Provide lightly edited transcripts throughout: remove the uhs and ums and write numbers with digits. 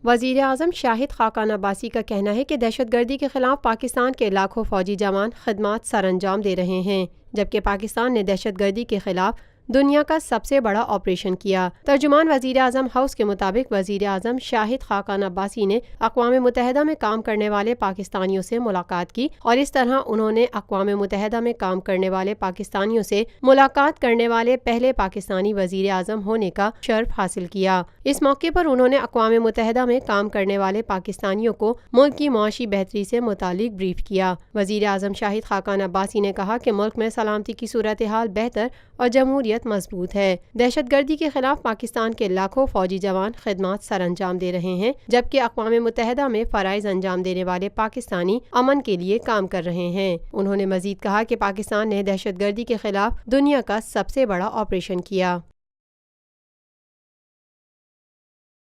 وزیراعظم شاہد خاقان عباسی کا کہنا ہے کہ دہشت گردی کے خلاف پاکستان کے لاکھوں فوجی جوان خدمات سر انجام دے رہے ہیں، جبکہ پاکستان نے دہشت گردی کے خلاف دنیا کا سب سے بڑا آپریشن کیا۔ ترجمان وزیر اعظم ہاؤس کے مطابق وزیر اعظم شاہد خاقان عباسی نے اقوام متحدہ میں کام کرنے والے پاکستانیوں سے ملاقات کی اور اس طرح انہوں نے اقوام متحدہ میں کام کرنے والے پاکستانیوں سے ملاقات کرنے والے پہلے پاکستانی وزیر اعظم ہونے کا شرف حاصل کیا۔ اس موقع پر انہوں نے اقوام متحدہ میں کام کرنے والے پاکستانیوں کو ملک کی معاشی بہتری سے متعلق بریف کیا۔ وزیر اعظم شاہد خاقان عباسی نے کہا کہ ملک میں سلامتی کی صورتحال بہتر اور جمہوریت مضبوط ہے۔ دہشت گردی کے خلاف پاکستان کے لاکھوں فوجی جوان خدمات سر انجام دے رہے ہیں، جبکہ اقوام متحدہ میں فرائض انجام دینے والے پاکستانی امن کے لیے کام کر رہے ہیں۔ انہوں نے مزید کہا کہ پاکستان نے دہشت گردی کے خلاف دنیا کا سب سے بڑا آپریشن کیا۔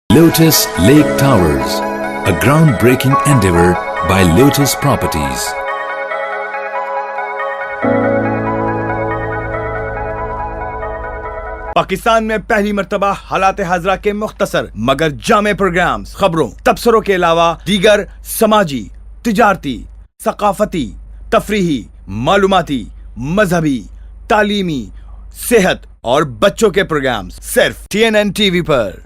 Lotus Lake Towers, a groundbreaking endeavor by Lotus Properties. Pakistan میں پہلی مرتبہ حالات حاضرہ کے مختصر مگر جامع پروگرامز، خبروں، تبصروں کے علاوہ دیگر سماجی، تجارتی، ثقافتی، تفریحی، معلوماتی، مذہبی، تعلیمی، صحت اور بچوں کے پروگرامز صرف TNN TV پر۔